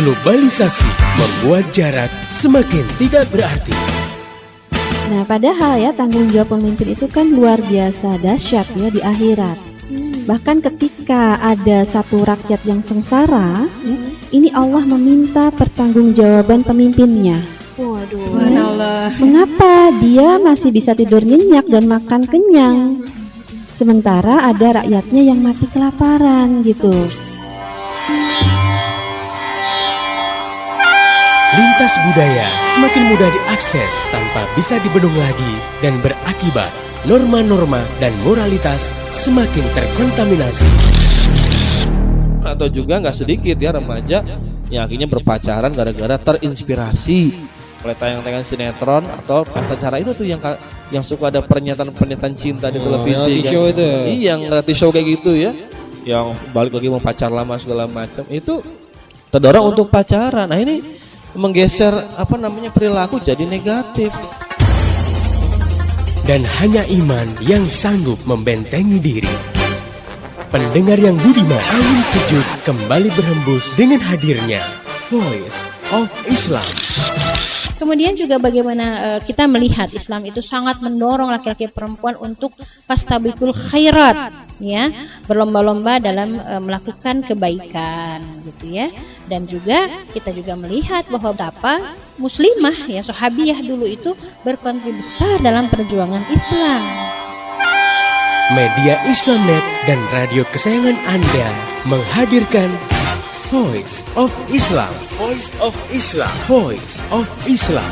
Globalisasi membuat jarak semakin tidak berarti. Nah, padahal ya tanggung jawab pemimpin itu kan luar biasa dahsyat ya di akhirat. Bahkan ketika ada satu rakyat yang sengsara, ya, ini Allah meminta pertanggungjawaban pemimpinnya. Waduh. Subhanallah. Mengapa dia masih bisa tidur nyenyak dan makan kenyang, sementara ada rakyatnya yang mati kelaparan gitu. Lintas budaya semakin mudah diakses tanpa bisa dibendung lagi dan berakibat norma-norma dan moralitas semakin terkontaminasi. Atau juga nggak sedikit ya remaja yang akhirnya berpacaran gara-gara terinspirasi oleh tayangan-tayangan sinetron atau acara itu tuh yang suka ada pernyataan-pernyataan cinta di televisi reality show itu. Iya, yang reality show kayak gitu ya, yang balik lagi mau pacar lama segala macam itu terdorong untuk pacaran. Nah ini menggeser perilaku jadi negatif. Dan hanya iman yang sanggup membentengi diri. Pendengar yang budiman, angin sejuk kembali berhembus dengan hadirnya Voice of Islam. Kemudian juga bagaimana kita melihat Islam itu sangat mendorong laki-laki perempuan untuk fastabiqul khairat, ya, berlomba-lomba dalam melakukan kebaikan gitu ya. Dan juga kita juga melihat bahwa betapa muslimah ya sahabiyah dulu itu berkontribusi besar dalam perjuangan Islam. Media Islamnet dan radio kesayangan Anda menghadirkan Voice of Islam. Voice of Islam. Voice of Islam.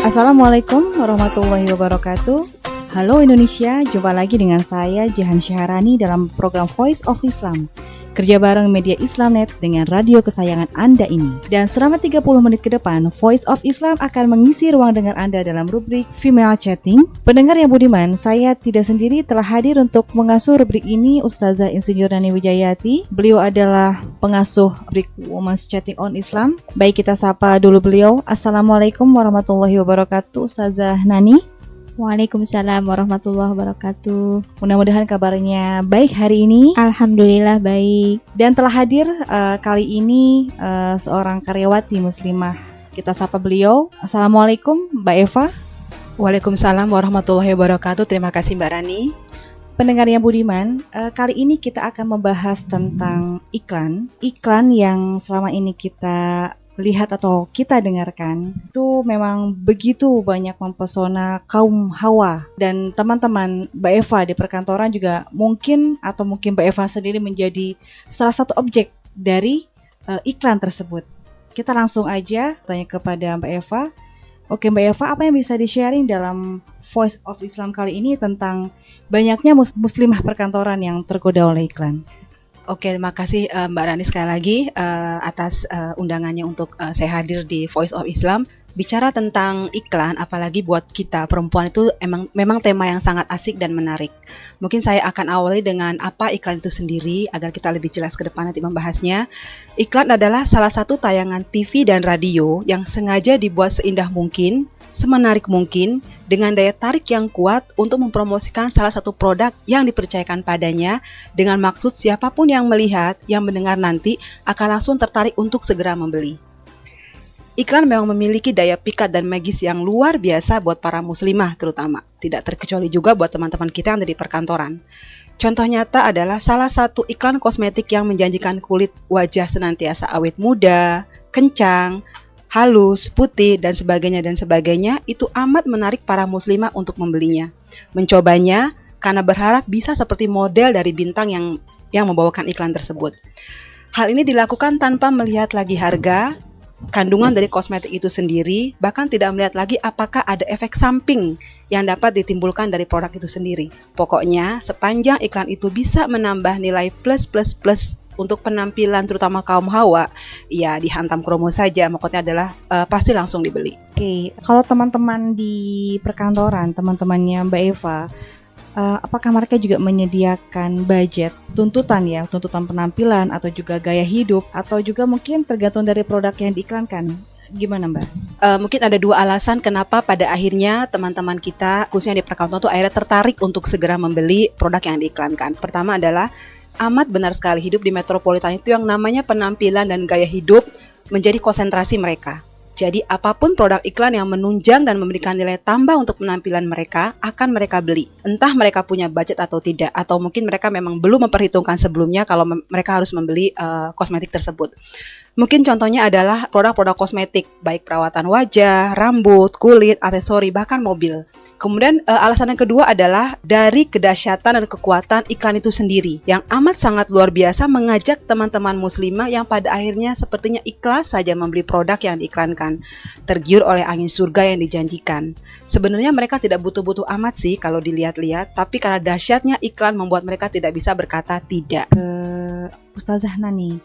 Assalamualaikum warahmatullahi wabarakatuh. Halo Indonesia, jumpa lagi dengan saya Jihan Syahrani dalam program Voice of Islam. Kerja bareng media Islamnet dengan radio kesayangan Anda ini. Dan selama 30 menit ke depan, Voice of Islam akan mengisi ruang dengar Anda dalam rubrik Female Chatting. Pendengar yang budiman, saya tidak sendiri, telah hadir untuk mengasuh rubrik ini Ustazah Insinyur Nani Wijayati. Beliau adalah pengasuh rubrik Women's Chatting on Islam. Baik, kita sapa dulu beliau. Assalamualaikum warahmatullahi wabarakatuh, Ustazah Nani. Waalaikumsalam warahmatullahi wabarakatuh. Mudah-mudahan kabarnya baik hari ini. Alhamdulillah baik. Dan telah hadir kali ini seorang karyawati muslimah. Kita sapa beliau. Assalamualaikum Mbak Eva. Waalaikumsalam warahmatullahi wabarakatuh. Terima kasih Mbak Rani. Pendengar yang budiman, kali ini kita akan membahas tentang iklan. Iklan yang selama ini kita lihat atau kita dengarkan itu memang begitu banyak mempesona kaum hawa. Dan teman-teman Mbak Eva di perkantoran juga mungkin Mbak Eva sendiri menjadi salah satu objek dari iklan tersebut. Kita langsung aja tanya kepada Mbak Eva. Oke Mbak Eva, apa yang bisa di-sharing dalam Voice of Islam kali ini tentang banyaknya muslimah perkantoran yang tergoda oleh iklan? Oke, terima kasih Mbak Rani sekali lagi atas undangannya untuk saya hadir di Voice of Islam. Bicara tentang iklan, apalagi buat kita perempuan itu memang tema yang sangat asik dan menarik. Mungkin saya akan awali dengan apa iklan itu sendiri agar kita lebih jelas ke depan nanti membahasnya. Iklan adalah salah satu tayangan TV dan radio yang sengaja dibuat seindah mungkin, semenarik mungkin, dengan daya tarik yang kuat untuk mempromosikan salah satu produk yang dipercayakan padanya, dengan maksud siapapun yang melihat, yang mendengar nanti akan langsung tertarik untuk segera membeli. Iklan memang memiliki daya pikat dan magis yang luar biasa buat para muslimah terutama, tidak terkecuali juga buat teman-teman kita yang ada di perkantoran. Contoh nyata adalah salah satu iklan kosmetik yang menjanjikan kulit wajah senantiasa awet muda, kencang, halus, putih, dan sebagainya itu amat menarik para muslimah untuk membelinya, mencobanya karena berharap bisa seperti model dari bintang yang membawakan iklan tersebut. Hal ini dilakukan tanpa melihat lagi harga, kandungan dari kosmetik itu sendiri, bahkan tidak melihat lagi apakah ada efek samping yang dapat ditimbulkan dari produk itu sendiri. Pokoknya sepanjang iklan itu bisa menambah nilai plus untuk penampilan terutama kaum hawa, ya dihantam kromo saja, maksudnya adalah pasti langsung dibeli. Oke, kalau teman-teman di perkantoran, teman-temannya Mbak Eva, apakah mereka juga menyediakan budget, tuntutan penampilan atau juga gaya hidup, atau juga mungkin tergantung dari produk yang diiklankan? Gimana Mbak? Mungkin ada dua alasan kenapa pada akhirnya teman-teman kita khususnya di perkantoran tuh akhirnya tertarik untuk segera membeli produk yang diiklankan. Pertama adalah amat benar sekali, hidup di metropolitan itu yang namanya penampilan dan gaya hidup menjadi konsentrasi mereka. Jadi apapun produk iklan yang menunjang dan memberikan nilai tambah untuk penampilan mereka akan mereka beli. Entah mereka punya budget atau tidak, atau mungkin mereka memang belum memperhitungkan sebelumnya kalau mereka harus membeli kosmetik tersebut. Mungkin contohnya adalah produk-produk kosmetik, baik perawatan wajah, rambut, kulit, aksesori, bahkan mobil. Kemudian alasan yang kedua adalah dari kedahsyatan dan kekuatan iklan itu sendiri yang amat sangat luar biasa mengajak teman-teman muslimah yang pada akhirnya sepertinya ikhlas saja membeli produk yang diiklankan, tergiur oleh angin surga yang dijanjikan. Sebenarnya mereka tidak butuh-butuh amat sih kalau dilihat-lihat, tapi karena dahsyatnya iklan membuat mereka tidak bisa berkata tidak. Ustazah Nani,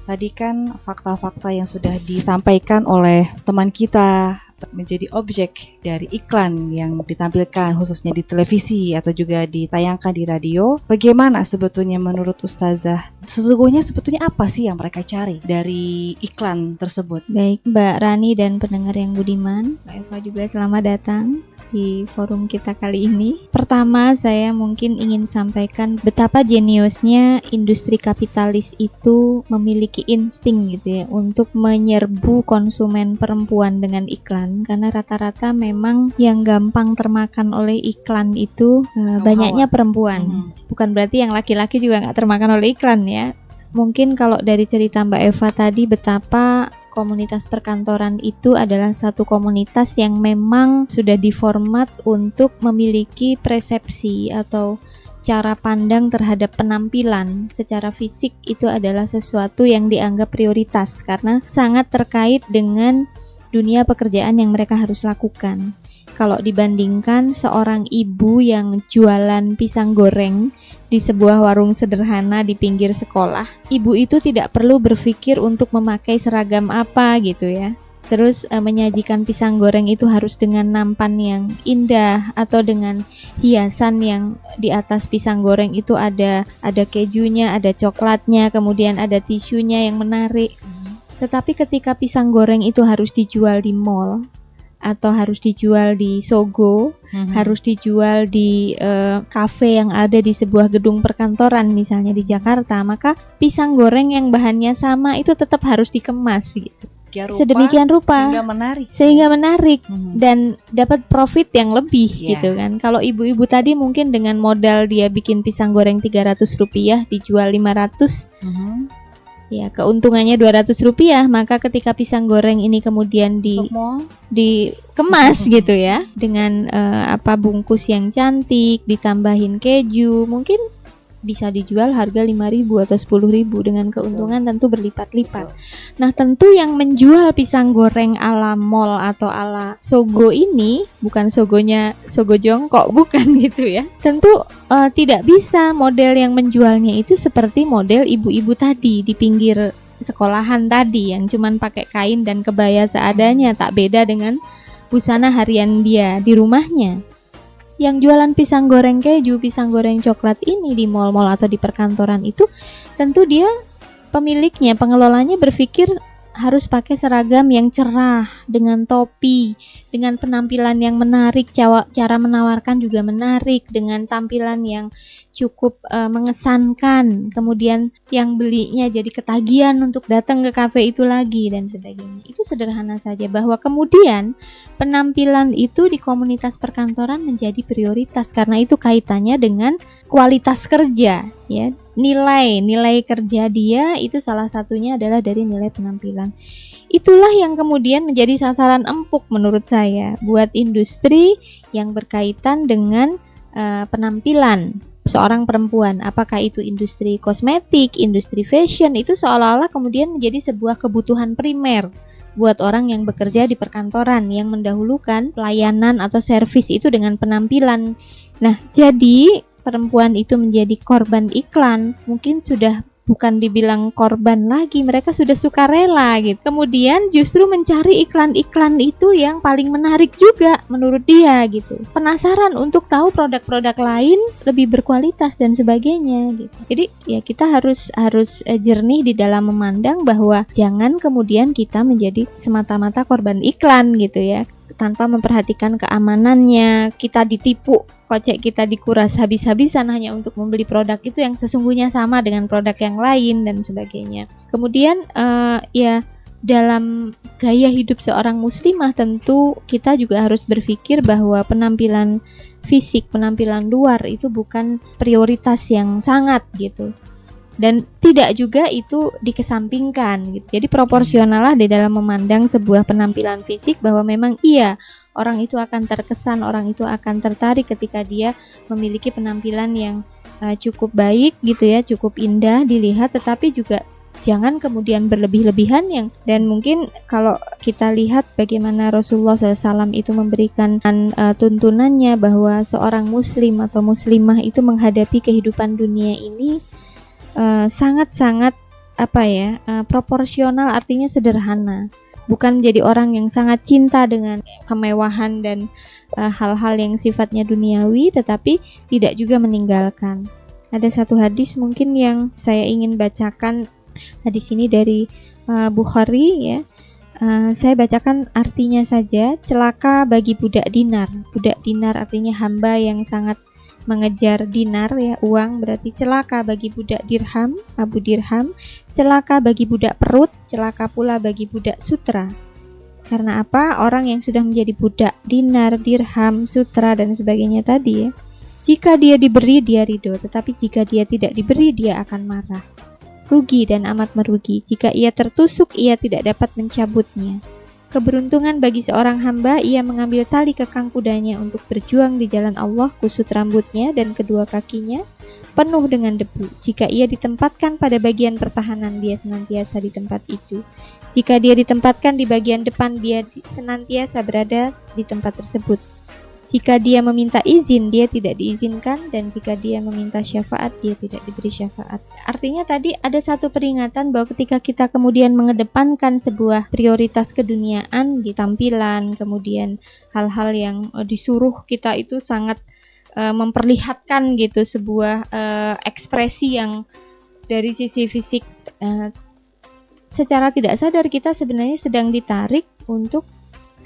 tadi kan fakta-fakta yang sudah disampaikan oleh teman kita menjadi objek dari iklan yang ditampilkan khususnya di televisi atau juga ditayangkan di radio. Bagaimana sebetulnya menurut Ustazah? Sesungguhnya sebetulnya apa sih yang mereka cari dari iklan tersebut? Baik Mbak Rani dan pendengar yang budiman, Mbak Eva juga selamat datang di forum kita kali ini. Pertama, saya mungkin ingin sampaikan betapa jeniusnya industri kapitalis itu memiliki insting gitu ya untuk menyerbu konsumen perempuan dengan iklan, karena rata-rata memang yang gampang termakan oleh iklan itu banyaknya perempuan. Bukan berarti yang laki-laki juga nggak termakan oleh iklan ya. Mungkin kalau dari cerita Mbak Eva tadi betapa komunitas perkantoran itu adalah satu komunitas yang memang sudah diformat untuk memiliki persepsi atau cara pandang terhadap penampilan secara fisik itu adalah sesuatu yang dianggap prioritas karena sangat terkait dengan dunia pekerjaan yang mereka harus lakukan. Kalau dibandingkan seorang ibu yang jualan pisang goreng di sebuah warung sederhana di pinggir sekolah, ibu itu tidak perlu berpikir untuk memakai seragam apa gitu ya. Terus menyajikan pisang goreng itu harus dengan nampan yang indah atau dengan hiasan yang di atas pisang goreng itu ada kejunya, ada coklatnya, kemudian ada tisunya yang menarik. Tetapi ketika pisang goreng itu harus dijual di mall atau harus dijual di Sogo, harus dijual di kafe yang ada di sebuah gedung perkantoran misalnya di Jakarta, maka pisang goreng yang bahannya sama itu tetap harus dikemas gitu. Sedemikian rupa sehingga menarik dan dapat profit yang lebih gitu kan. Kalau ibu-ibu tadi mungkin dengan modal dia bikin pisang goreng Rp300 dijual 500, ya keuntungannya Rp200, maka ketika pisang goreng ini kemudian dikemas gitu ya dengan bungkus yang cantik, ditambahin keju, mungkin bisa dijual harga 5.000 atau 10.000 dengan keuntungan tentu berlipat-lipat. Nah, tentu yang menjual pisang goreng ala mall atau ala Sogo ini bukan Sogonya Sogo Jongkok, bukan gitu ya. Tentu tidak bisa model yang menjualnya itu seperti model ibu-ibu tadi di pinggir sekolahan tadi yang cuman pakai kain dan kebaya seadanya, tak beda dengan busana harian dia di rumahnya. Yang jualan pisang goreng keju, pisang goreng coklat ini di mal-mal atau di perkantoran itu tentu dia pemiliknya, pengelolanya berpikir harus pakai seragam yang cerah dengan topi, dengan penampilan yang menarik, cara menawarkan juga menarik dengan tampilan yang cukup mengesankan, kemudian yang belinya jadi ketagihan untuk datang ke kafe itu lagi dan sebagainya. Itu sederhana saja bahwa kemudian penampilan itu di komunitas perkantoran menjadi prioritas karena itu kaitannya dengan kualitas kerja ya. Nilai kerja dia itu salah satunya adalah dari nilai penampilan. Itulah yang kemudian menjadi sasaran empuk menurut saya buat industri yang berkaitan dengan penampilan seorang perempuan, apakah itu industri kosmetik, industri fashion, itu seolah-olah kemudian menjadi sebuah kebutuhan primer buat orang yang bekerja di perkantoran yang mendahulukan pelayanan atau servis itu dengan penampilan. Nah, jadi perempuan itu menjadi korban iklan mungkin sudah bukan dibilang korban lagi, mereka sudah sukarela gitu. Kemudian justru mencari iklan-iklan itu yang paling menarik juga menurut dia gitu. Penasaran untuk tahu produk-produk lain lebih berkualitas dan sebagainya gitu. Jadi ya kita harus jernih di dalam memandang bahwa jangan kemudian kita menjadi semata-mata korban iklan gitu ya, tanpa memperhatikan keamanannya. Kita ditipu, kocek kita dikuras habis-habisan hanya untuk membeli produk itu yang sesungguhnya sama dengan produk yang lain dan sebagainya. Kemudian ya dalam gaya hidup seorang muslimah tentu kita juga harus berpikir bahwa penampilan fisik, penampilan luar itu bukan prioritas yang sangat gitu. Dan tidak juga itu dikesampingkan gitu. Jadi proporsional lah di dalam memandang sebuah penampilan fisik, bahwa memang iya orang itu akan terkesan, orang itu akan tertarik ketika dia memiliki penampilan yang cukup baik gitu ya, cukup indah dilihat, tetapi juga jangan kemudian berlebih-lebihan dan mungkin kalau kita lihat bagaimana Rasulullah SAW itu memberikan tuntunannya bahwa seorang muslim atau muslimah itu menghadapi kehidupan dunia ini sangat-sangat proporsional, artinya sederhana. Bukan menjadi orang yang sangat cinta dengan kemewahan dan hal-hal yang sifatnya duniawi, tetapi tidak juga meninggalkan. Ada satu hadis mungkin yang saya ingin bacakan. Hadis ini dari Bukhari ya. Saya bacakan artinya saja. Celaka bagi budak dinar. Budak dinar artinya hamba yang sangat mengejar dinar ya, uang, berarti celaka bagi budak dirham, Abu Dirham, celaka bagi budak perut, celaka pula bagi budak sutra. Karena apa? Orang yang sudah menjadi budak dinar, dirham, sutra dan sebagainya tadi ya, jika dia diberi dia ridho, tetapi jika dia tidak diberi dia akan marah. Rugi dan amat merugi. Jika ia tertusuk ia tidak dapat mencabutnya. Keberuntungan bagi seorang hamba, ia mengambil tali kekang kudanya untuk berjuang di jalan Allah, kusut rambutnya dan kedua kakinya penuh dengan debu. Jika ia ditempatkan pada bagian pertahanan, dia senantiasa di tempat itu. Jika dia ditempatkan di bagian depan, dia senantiasa berada di tempat tersebut. Jika dia meminta izin, dia tidak diizinkan, dan jika dia meminta syafaat, dia tidak diberi syafaat. Artinya tadi ada satu peringatan bahwa ketika kita kemudian mengedepankan sebuah prioritas keduniaan di tampilan, kemudian hal-hal yang disuruh kita itu sangat memperlihatkan gitu sebuah ekspresi yang dari sisi fisik, secara tidak sadar kita sebenarnya sedang ditarik untuk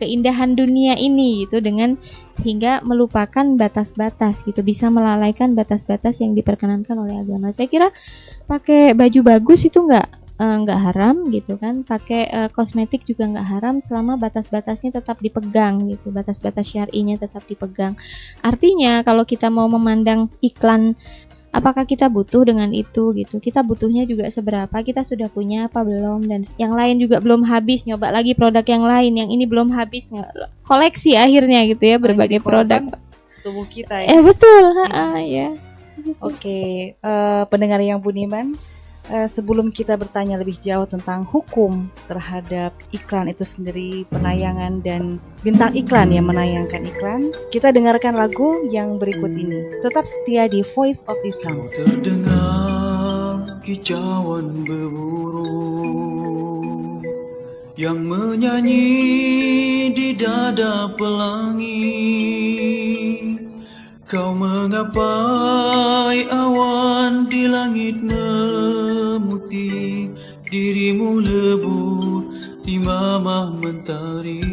keindahan dunia ini gitu, dengan hingga melupakan batas-batas gitu, bisa melalaikan batas-batas yang diperkenankan oleh agama. Saya kira pakai baju bagus itu nggak haram gitu kan, pakai kosmetik juga nggak haram selama batas-batasnya tetap dipegang gitu, batas-batas syar'inya tetap dipegang. Artinya kalau kita mau memandang iklan, apakah kita butuh dengan itu gitu, kita butuhnya juga seberapa, kita sudah punya apa belum, dan yang lain juga belum habis, nyoba lagi produk yang lain, yang ini belum habis, koleksi akhirnya gitu ya, berbagai produk tubuh kita ya. Betul, ya. Oke, pendengar yang budiman, sebelum kita bertanya lebih jauh tentang hukum terhadap iklan itu sendiri, penayangan dan bintang iklan yang menayangkan iklan, kita dengarkan lagu yang berikut ini. Tetap setia di Voice of Islam. Terdengar kicauan berburu yang menyanyi di dada pelangi. Kau menggapai awan di langit memutih, dirimu lebur di mamah mentari.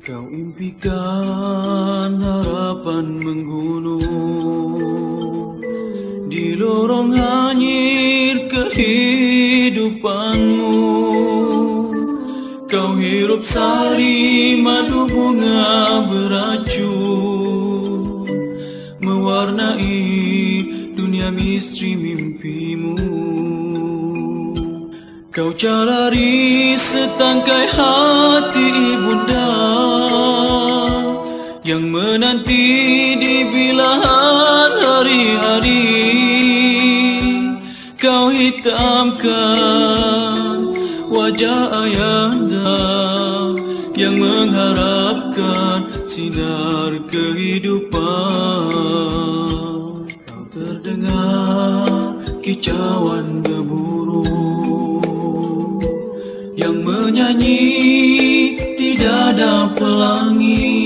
Kau impikan harapan menggunung di lorong hanyir kehidupanmu. Kau hirup sari madu bunga beracun, mewarnai dunia misteri mimpimu. Kau calari setangkai hati ibunda yang menanti di bilahan hari-hari. Kau hitamkan wajah ayahanda yang mengharapkan sinar kehidupan. Kau terdengar kicauan gemuruh yang menyanyi di dada pelangi.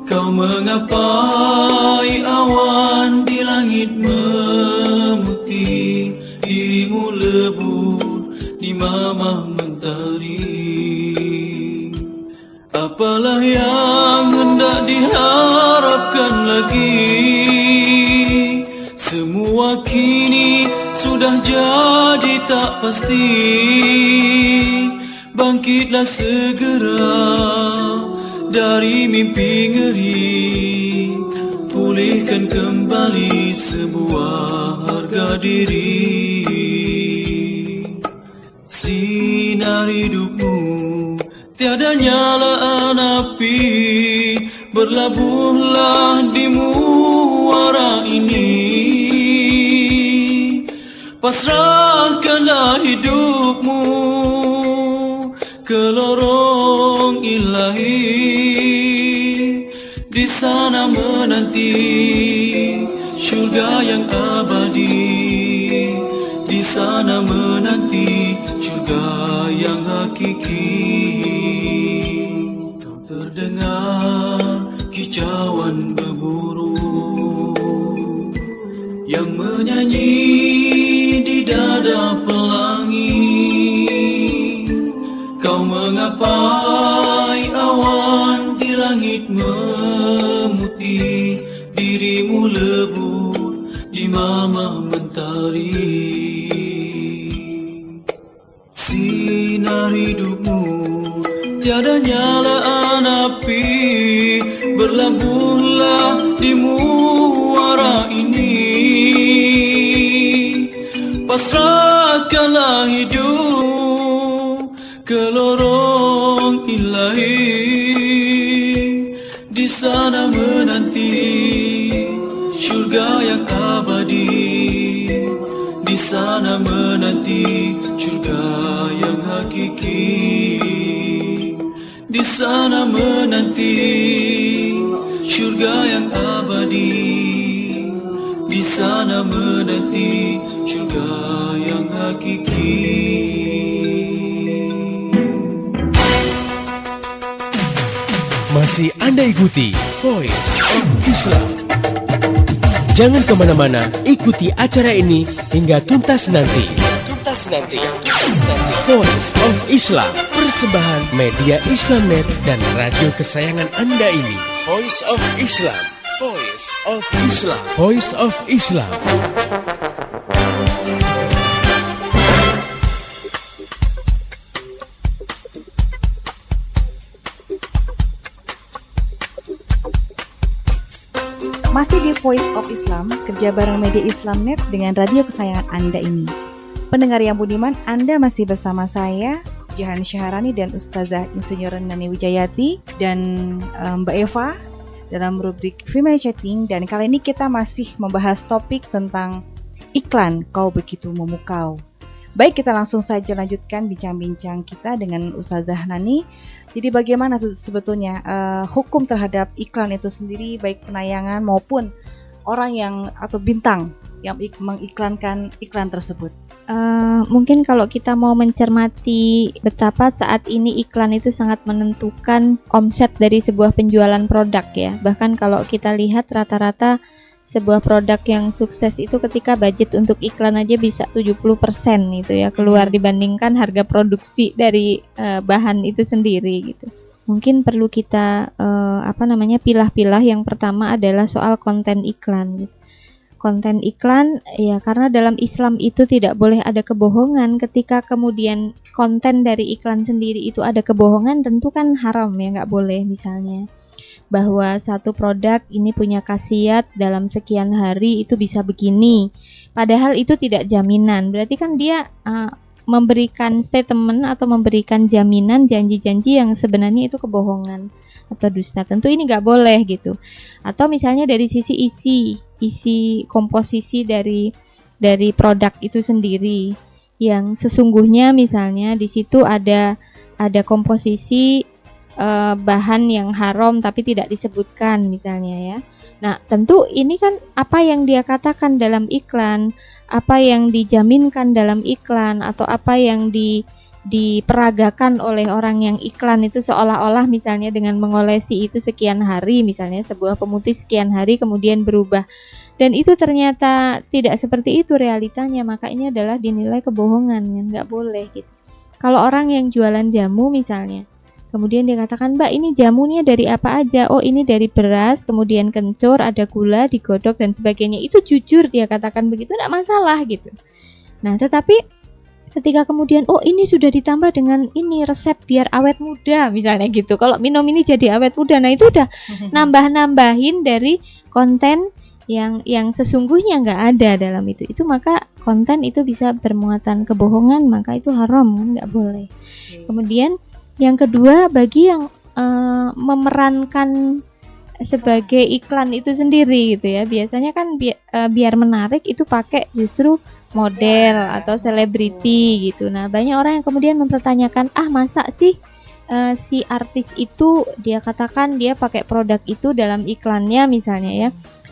Kau mengapai awan di langit memutih, dirimu lebur di mamah mentari. Apalah yang hendak diharapkan lagi? Semua kini sudah jadi tak pasti. Bangkitlah segera dari mimpi ngeri, pulihkan kembali sebuah harga diri. Sinar hidupmu tiada nyalaan api, berlabuhlah di muara ini. Pasrahkanlah hidupmu ke lorong ilahi, di sana menanti syurga yang abadi, di sana menanti syurga yang hakiki. Kau terdengar kicauan berburu yang menyanyi di dada pelangi. Kau mengapai awan di langit memutih, dirimu lebur di mamah mentari. Sinar hidupmu tiada nyalaan api, berlabuhlah di muara ini. Pasrahkanlah hidup ke lorong ilahi, di sana menanti syurga yang abadi, di sana menanti syurga yang hakiki, di sana menanti syurga yang abadi, di sana menanti syurga yang hakiki. Masih Anda ikuti Voice of Islam. Jangan kemana-mana, ikuti acara ini hingga tuntas nanti. Voice of Islam, persembahan media Islamnet dan radio kesayangan Anda ini. Voice of Islam, Voice of Islam, Voice of Islam. Masih di Voice of Islam, kerja bareng media Islamnet dengan radio kesayangan Anda ini. Pendengar yang budiman, Anda masih bersama saya, Jahan Syaharani dan Ustazah Insinyur Nani Wijayati dan Mbak Eva dalam rubrik Female Chatting. Dan kali ini kita masih membahas topik tentang iklan Kau Begitu Memukau. Baik, kita langsung saja lanjutkan bincang-bincang kita dengan Ustazah Nani. Jadi bagaimana tuh sebetulnya hukum terhadap iklan itu sendiri, baik penayangan maupun orang yang atau bintang yang mengiklankan iklan tersebut? Mungkin kalau kita mau mencermati betapa saat ini iklan itu sangat menentukan omset dari sebuah penjualan produk ya. Bahkan kalau kita lihat rata-rata sebuah produk yang sukses itu ketika budget untuk iklan aja bisa 70% itu ya keluar dibandingkan harga produksi dari bahan itu sendiri gitu. Mungkin perlu kita pilah-pilah. Yang pertama adalah soal konten iklan gitu. Konten iklan ya, karena dalam Islam itu tidak boleh ada kebohongan. Ketika kemudian konten dari iklan sendiri itu ada kebohongan, tentu kan haram ya, nggak boleh. Misalnya bahwa satu produk ini punya khasiat dalam sekian hari itu bisa begini, padahal itu tidak jaminan. Berarti kan dia memberikan statement atau memberikan jaminan, janji-janji yang sebenarnya itu kebohongan atau dusta. Tentu ini nggak boleh gitu. Atau misalnya dari sisi isi komposisi dari produk itu sendiri, yang sesungguhnya misalnya di situ ada komposisi bahan yang haram tapi tidak disebutkan misalnya ya. Nah, tentu ini kan apa yang dia katakan dalam iklan, apa yang dijaminkan dalam iklan, atau apa yang diperagakan oleh orang yang iklan itu seolah-olah misalnya dengan mengolesi itu sekian hari, misalnya sebuah pemutih sekian hari kemudian berubah, dan itu ternyata tidak seperti itu realitanya, maka ini adalah dinilai kebohongan, kan nggak boleh gitu. Kalau orang yang jualan jamu misalnya, kemudian dia katakan, Mbak ini jamunya dari apa aja? Oh ini dari beras, kemudian kencur, ada gula, digodok dan sebagainya. Itu jujur dia katakan begitu, tidak masalah gitu. Nah tetapi ketika kemudian, oh ini sudah ditambah dengan ini resep biar awet muda misalnya gitu. Kalau minum ini jadi awet muda, nah itu udah nambah-nambahin dari konten yang sesungguhnya nggak ada dalam itu. Itu maka konten itu bisa bermuatan kebohongan, maka itu haram, kan nggak boleh. Kemudian yang kedua, bagi yang memerankan sebagai iklan itu sendiri gitu ya, biasanya kan biar menarik itu pakai justru model atau selebriti gitu. Nah banyak orang yang kemudian mempertanyakan, masa sih si artis itu dia katakan dia pakai produk itu dalam iklannya misalnya ya,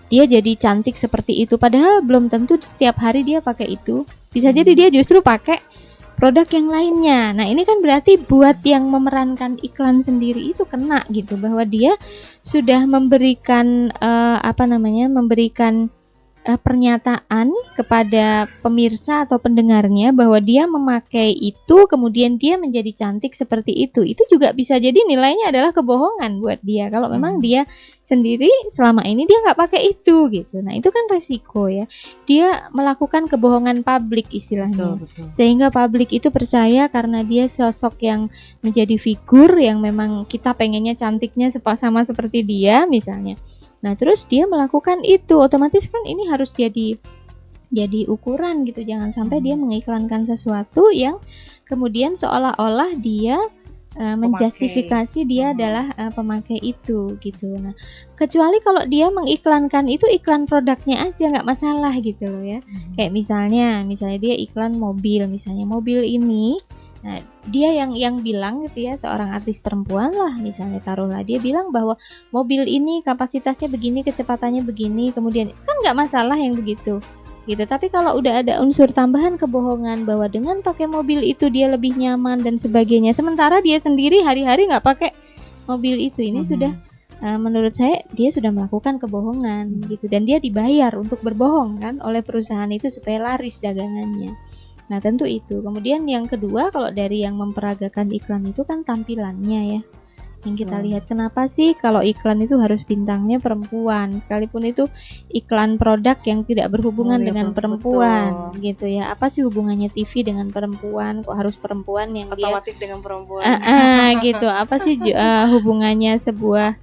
dia jadi cantik seperti itu, padahal belum tentu setiap hari dia pakai itu, bisa jadi dia justru pakai produk yang lainnya. Nah ini kan berarti buat yang memerankan iklan sendiri itu kena gitu, bahwa dia sudah memberikan memberikan pernyataan kepada pemirsa atau pendengarnya bahwa dia memakai itu, kemudian dia menjadi cantik seperti itu. Itu juga bisa jadi nilainya adalah kebohongan buat dia kalau memang dia sendiri selama ini dia nggak pakai itu gitu. Nah itu kan resiko ya, dia melakukan kebohongan publik istilahnya. Betul. Sehingga publik itu percaya karena dia sosok yang menjadi figur yang memang kita pengennya cantiknya sama seperti dia misalnya. Nah terus dia melakukan itu, otomatis kan ini harus jadi ukuran gitu. Jangan sampai dia mengiklankan sesuatu yang kemudian seolah-olah dia menjustifikasi dia adalah pemakai itu gitu. Nah kecuali kalau dia mengiklankan itu iklan produknya aja, nggak masalah gitu loh ya. Kayak misalnya dia iklan mobil, misalnya mobil ini, nah dia yang bilang gitu ya, seorang artis perempuan lah misalnya, taruhlah dia bilang bahwa mobil ini kapasitasnya begini, kecepatannya begini, kemudian kan nggak masalah yang begitu gitu. Tapi kalau udah ada unsur tambahan kebohongan bahwa dengan pakai mobil itu dia lebih nyaman dan sebagainya, sementara dia sendiri hari-hari nggak pakai mobil itu, ini sudah menurut saya dia sudah melakukan kebohongan gitu, dan dia dibayar untuk berbohong kan oleh perusahaan itu supaya laris dagangannya. Nah tentu itu. Kemudian yang kedua, kalau dari yang memperagakan iklan itu kan tampilannya ya, yang kita lihat. Kenapa sih kalau iklan itu harus bintangnya perempuan, sekalipun itu iklan produk yang tidak berhubungan dengan perempuan gitu ya? Apa sih hubungannya TV dengan perempuan, kok harus perempuan yang Otomatis dengan perempuan. gitu? Apa sih hubungannya sebuah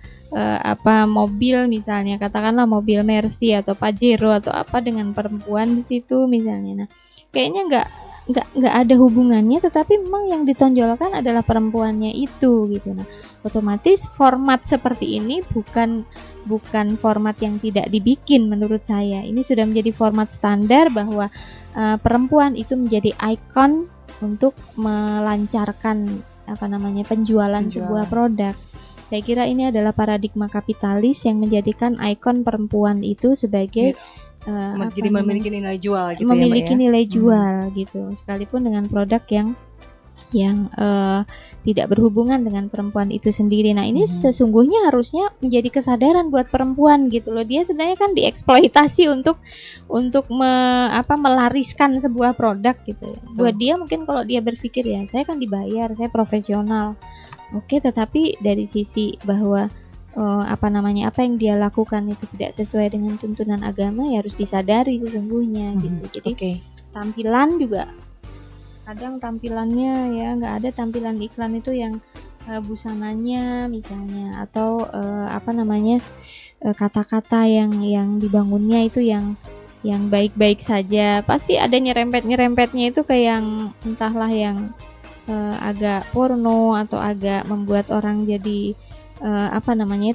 mobil misalnya, katakanlah mobil Mercy atau Pajero atau apa dengan perempuan di situ misalnya? Nah kayaknya nggak ada hubungannya, tetapi memang yang ditonjolkan adalah perempuannya itu gitu. Nah otomatis format seperti ini bukan format yang tidak dibikin menurut saya. Ini sudah menjadi format standar bahwa perempuan itu menjadi ikon untuk melancarkan penjualan sebuah produk. Saya kira ini adalah paradigma kapitalis yang menjadikan ikon perempuan itu sebagai jadi memiliki nilai jual gitu, memiliki ya, Mbak, ya? nilai jual gitu, sekalipun dengan produk yang tidak berhubungan dengan perempuan itu sendiri. Nah ini sesungguhnya harusnya menjadi kesadaran buat perempuan gitu loh. Dia sebenarnya kan dieksploitasi untuk melariskan sebuah produk gitu ya. Buat dia mungkin kalau dia berpikir ya saya kan dibayar, saya profesional, oke, tetapi dari sisi bahwa apa yang dia lakukan itu tidak sesuai dengan tuntunan agama, ya harus disadari sesungguhnya gitu. Jadi tampilan juga kadang tampilannya ya nggak ada tampilan iklan itu yang busananya misalnya, atau kata-kata yang dibangunnya itu yang baik-baik saja. Pasti ada nyerempetnya itu kayak yang entahlah yang agak porno atau agak membuat orang jadi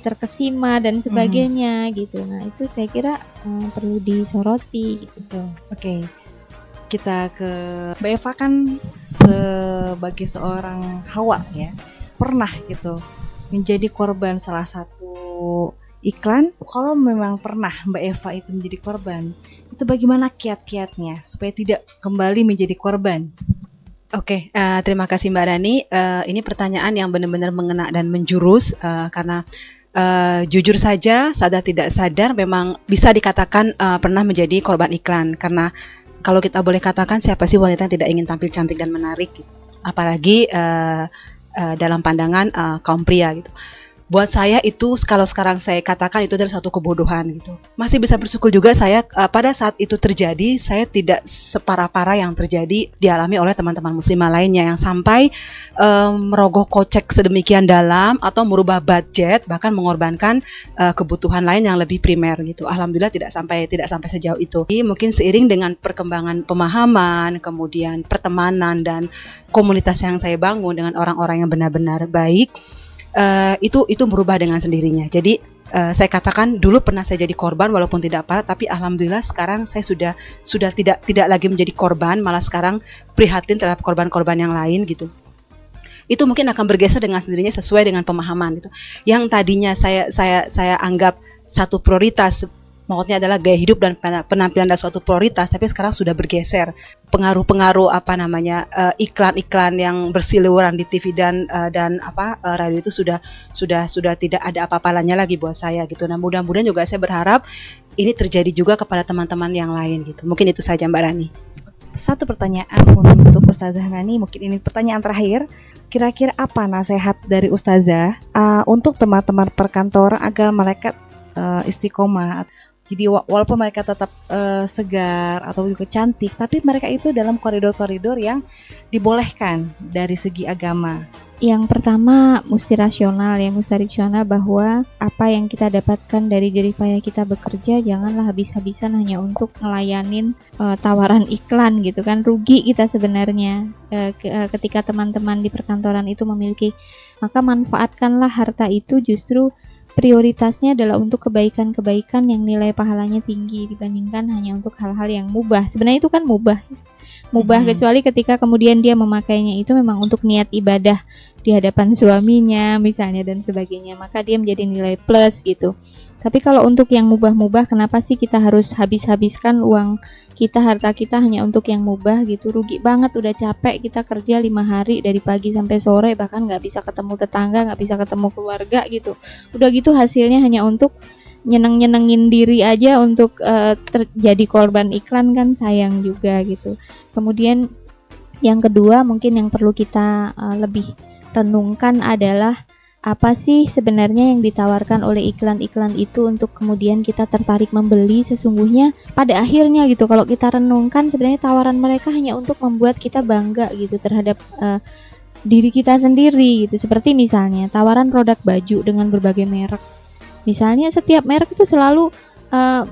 terkesima dan sebagainya gitu. Nah itu saya kira perlu disoroti gitu. Oke. Kita ke Mbak Eva, kan sebagai seorang Hawa ya, pernah gitu menjadi korban salah satu iklan? Kalau memang pernah Mbak Eva itu menjadi korban, itu bagaimana kiat-kiatnya supaya tidak kembali menjadi korban? Oke, terima kasih Mbak Rani. Ini pertanyaan yang benar-benar mengena dan menjurus karena jujur saja, sadar tidak sadar, memang bisa dikatakan pernah menjadi korban iklan. Karena kalau kita boleh katakan, siapa sih wanita yang tidak ingin tampil cantik dan menarik, gitu. Apalagi dalam pandangan kaum pria gitu. Buat saya itu, kalau sekarang saya katakan itu adalah suatu kebodohan gitu. Masih bisa bersyukur juga saya pada saat itu terjadi, saya tidak separah-parah yang terjadi dialami oleh teman-teman muslimah lainnya yang sampai merogoh kocek sedemikian dalam atau merubah budget, bahkan mengorbankan kebutuhan lain yang lebih primer gitu. Alhamdulillah tidak sampai sejauh itu. Jadi, mungkin seiring dengan perkembangan pemahaman, kemudian pertemanan dan komunitas yang saya bangun dengan orang-orang yang benar-benar baik, itu berubah dengan sendirinya. Jadi saya katakan dulu pernah saya jadi korban walaupun tidak parah, tapi alhamdulillah sekarang saya sudah tidak lagi menjadi korban, malah sekarang prihatin terhadap korban-korban yang lain gitu. Itu mungkin akan bergeser dengan sendirinya sesuai dengan pemahaman gitu. Yang tadinya saya anggap satu prioritas, maksudnya adalah gaya hidup dan penampilan adalah suatu prioritas, tapi sekarang sudah bergeser. Pengaruh-pengaruh iklan-iklan yang berseliweran di TV dan radio itu sudah tidak ada apa-apanya lagi buat saya gitu. Nah, mudah-mudahan juga saya berharap ini terjadi juga kepada teman-teman yang lain gitu. Mungkin itu saja Mbak Rani. Satu pertanyaan untuk Ustazah Rani, mungkin ini pertanyaan terakhir. Kira-kira apa nasihat dari Ustazah untuk teman-teman perkantoran agar mereka istiqomah? Jadi walaupun mereka tetap segar atau juga cantik, tapi mereka itu dalam koridor-koridor yang dibolehkan dari segi agama. Yang pertama mesti rasional bahwa apa yang kita dapatkan dari jerih payah kita bekerja janganlah habis-habisan hanya untuk ngelayanin tawaran iklan gitu kan. Rugi kita sebenarnya ketika teman-teman di perkantoran itu memiliki, maka manfaatkanlah harta itu justru prioritasnya adalah untuk kebaikan-kebaikan yang nilai pahalanya tinggi dibandingkan hanya untuk hal-hal yang mubah. Sebenarnya itu kan mubah kecuali ketika kemudian dia memakainya itu memang untuk niat ibadah di hadapan suaminya misalnya dan sebagainya, maka dia menjadi nilai plus gitu. Tapi kalau untuk yang mubah-mubah, kenapa sih kita harus habis-habiskan uang kita, harta kita hanya untuk yang mubah gitu? Rugi banget, udah capek kita kerja 5 hari dari pagi sampai sore, bahkan gak bisa ketemu tetangga, gak bisa ketemu keluarga gitu. Udah gitu hasilnya hanya untuk nyeneng-nyenengin diri aja untuk terjadi korban iklan, kan sayang juga gitu. Kemudian yang kedua mungkin yang perlu kita lebih renungkan adalah apa sih sebenarnya yang ditawarkan oleh iklan-iklan itu untuk kemudian kita tertarik membeli. Sesungguhnya pada akhirnya gitu, kalau kita renungkan sebenarnya tawaran mereka hanya untuk membuat kita bangga gitu terhadap diri kita sendiri gitu. Seperti misalnya tawaran produk baju dengan berbagai merek. Misalnya setiap merek itu selalu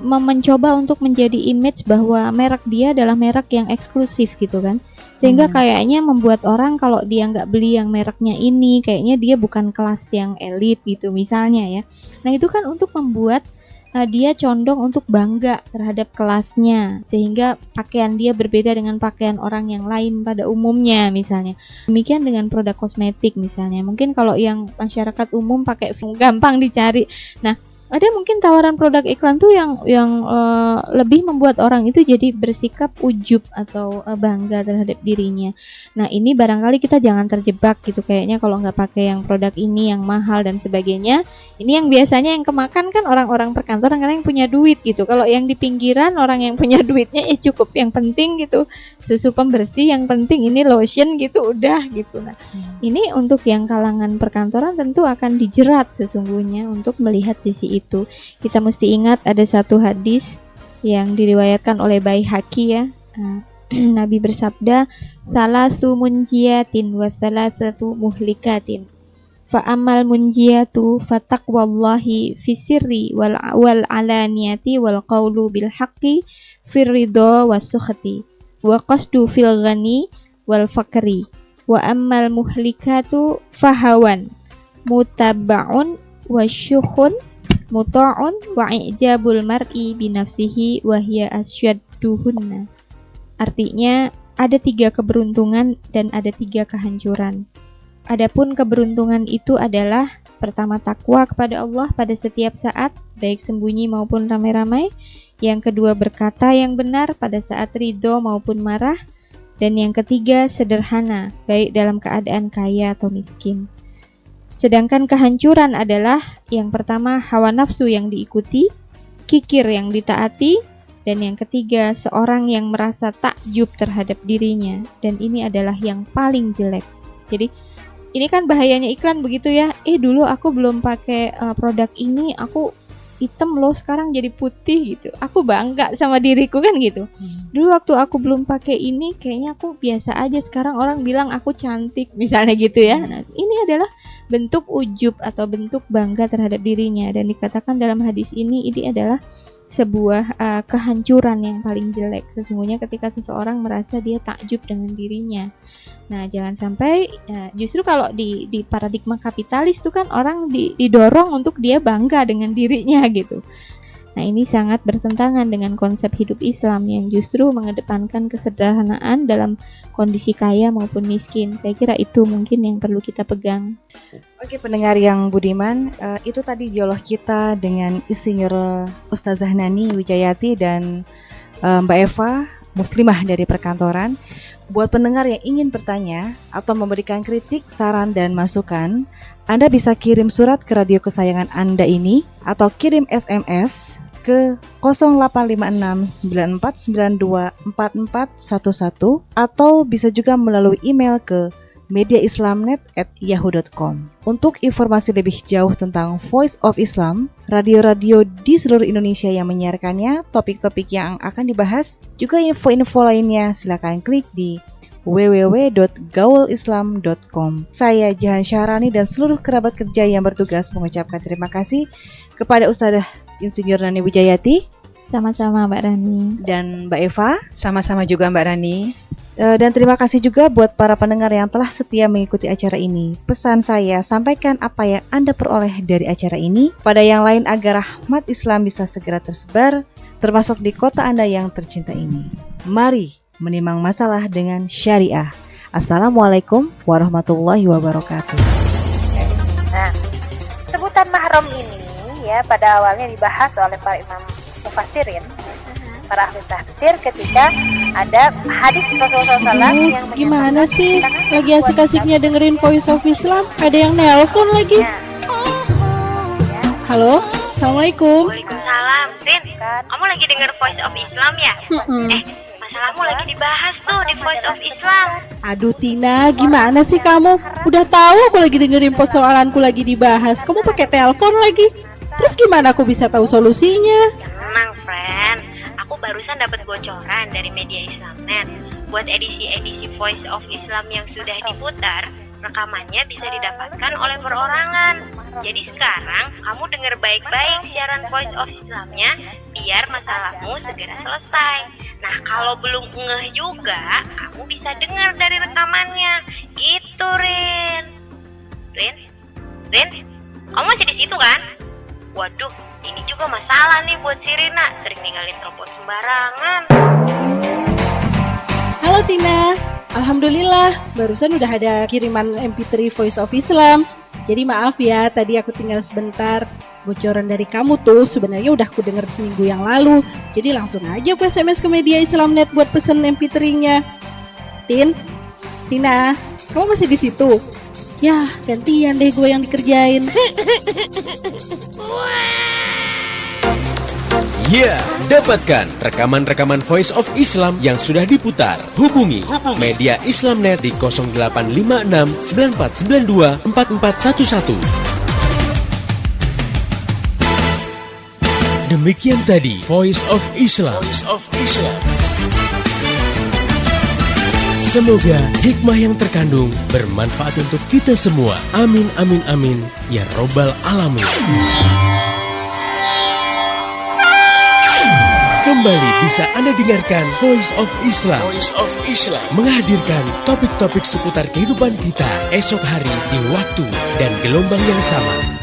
mencoba untuk menjadi image bahwa merek dia adalah merek yang eksklusif gitu kan. Sehingga kayaknya membuat orang kalau dia nggak beli yang mereknya ini, kayaknya dia bukan kelas yang elit gitu misalnya ya. Nah itu kan untuk membuat dia condong untuk bangga terhadap kelasnya, sehingga pakaian dia berbeda dengan pakaian orang yang lain pada umumnya misalnya. Demikian dengan produk kosmetik misalnya. Mungkin kalau yang masyarakat umum pakai gampang dicari. Nah, ada mungkin tawaran produk iklan tuh yang lebih membuat orang itu jadi bersikap ujub atau bangga terhadap dirinya. Nah ini barangkali kita jangan terjebak gitu, kayaknya kalau nggak pakai yang produk ini yang mahal dan sebagainya. Ini yang biasanya yang kemakan kan orang-orang perkantoran karena yang punya duit gitu. Kalau yang di pinggiran orang yang punya duitnya ya cukup yang penting gitu susu pembersih, yang penting ini lotion gitu udah gitu. Nah ini untuk yang kalangan perkantoran tentu akan dijerat sesungguhnya untuk melihat sisi itu. Kita mesti ingat ada satu hadis yang diriwayatkan oleh Baihaqi ya. Nabi bersabda, salasu munjiatin wa salasatu muhlikatin. Fa amal munjiatu fataqwallahi fisirri wal alaniyati wal qawlu bil haqqi fir ridha was sukhati wa qasdu fil ghani wal fakri. Wa amal muhlikatu fahawan mutaba'un wasyukhun muta'un wa i'jabul mar'i binafsihi wa hiya asyadduhunna. Artinya ada 3 keberuntungan dan ada 3 kehancuran. Adapun keberuntungan itu adalah pertama takwa kepada Allah pada setiap saat, baik sembunyi maupun ramai-ramai. Yang kedua berkata yang benar pada saat ridho maupun marah. Dan yang ketiga sederhana, baik dalam keadaan kaya atau miskin. Sedangkan kehancuran adalah yang pertama hawa nafsu yang diikuti, kikir yang ditaati, dan yang ketiga seorang yang merasa takjub terhadap dirinya. Dan ini adalah yang paling jelek. Jadi ini kan bahayanya iklan begitu ya. Dulu aku belum pakai produk ini, aku hitam loh, sekarang jadi putih gitu. Aku bangga sama diriku kan gitu. Dulu waktu aku belum pakai ini, kayaknya aku biasa aja. Sekarang orang bilang aku cantik, misalnya gitu ya. Nah, ini adalah bentuk ujub atau bentuk bangga terhadap dirinya. Dan dikatakan dalam hadis ini adalah sebuah kehancuran yang paling jelek sesungguhnya ketika seseorang merasa dia takjub dengan dirinya. Nah, jangan sampai justru kalau di paradigma kapitalis itu kan orang didorong untuk dia bangga dengan dirinya gitu. Nah, ini sangat bertentangan dengan konsep hidup Islam yang justru mengedepankan kesederhanaan dalam kondisi kaya maupun miskin. Saya kira itu mungkin yang perlu kita pegang. Oke, pendengar yang budiman, itu tadi dialog kita dengan Insinyur Ustazah Nani Wijayati dan Mbak Eva, muslimah dari perkantoran. Buat pendengar yang ingin bertanya atau memberikan kritik, saran, dan masukan, Anda bisa kirim surat ke radio kesayangan Anda ini atau kirim SMS ke 088694924411 atau bisa juga melalui email ke mediaislamnet@yahoo.com. Untuk informasi lebih jauh tentang Voice of Islam, radio-radio di seluruh Indonesia yang menyiarkannya, topik-topik yang akan dibahas, juga info-info lainnya, silakan klik di www.gaulislam.com. Saya Jahan Syahrani dan seluruh kerabat kerja yang bertugas mengucapkan terima kasih kepada Ustazah Insinyur Nani Wijayati. Sama-sama Mbak Rani. Dan Mbak Eva. Sama-sama juga Mbak Rani. Dan terima kasih juga buat para pendengar yang telah setia mengikuti acara ini. Pesan saya, sampaikan apa yang Anda peroleh dari acara ini pada yang lain agar rahmat Islam bisa segera tersebar, termasuk di kota Anda yang tercinta ini. Mari menimang masalah dengan syariah. Assalamualaikum warahmatullahi wabarakatuh. Nah, sebutan mahram ini ya pada awalnya dibahas oleh para imam mufassirin, para ahli tafsir ketika ada hadis Rasulullah SAW yang gimana sih? Lagi asik-asiknya dengerin Voice of Islam, ada yang nelpon lagi. Halo, Assalamualaikum. Waalaikumsalam, Tin. Kamu lagi denger Voice of Islam ya? Masalahmu lagi dibahas tuh di Voice of Islam. Aduh Tina, gimana sih kamu? Udah tahu aku lagi dengerin persoalanku lagi dibahas, kamu pakai telepon lagi. Terus gimana aku bisa tahu solusinya? Tenang, friend. Aku barusan dapat bocoran dari media Islamnet. Buat edisi-edisi Voice of Islam yang sudah diputar, rekamannya bisa didapatkan oleh perorangan. Jadi sekarang kamu dengar baik-baik siaran Voice of Islamnya biar masalahmu segera selesai. Nah, kalau belum ngeh juga, kamu bisa dengar dari rekamannya. Gitu, Rin. Rin? Kamu masih di situ kan? Waduh, ini juga masalah nih buat si Rina, sering ninggalin telepon sembarangan. Halo Tina, alhamdulillah barusan udah ada kiriman MP3 Voice of Islam. Jadi maaf ya, tadi aku tinggal sebentar. Bocoran dari kamu tuh sebenarnya udah aku denger seminggu yang lalu. Jadi langsung aja aku SMS ke media Islamnet buat pesen MP3-nya. Tina, kamu masih di situ? Ya, gantian deh gue yang dikerjain. Ya, dapatkan rekaman-rekaman Voice of Islam yang sudah diputar. Hubungi media Islamnet di 0856 9492 4411. Demikian tadi Voice of Islam. Semoga hikmah yang terkandung bermanfaat untuk kita semua. Amin, amin, amin. Ya Robbal Alamin. Kembali bisa Anda dengarkan Voice of Islam. Menghadirkan topik-topik seputar kehidupan kita esok hari di waktu dan gelombang yang sama.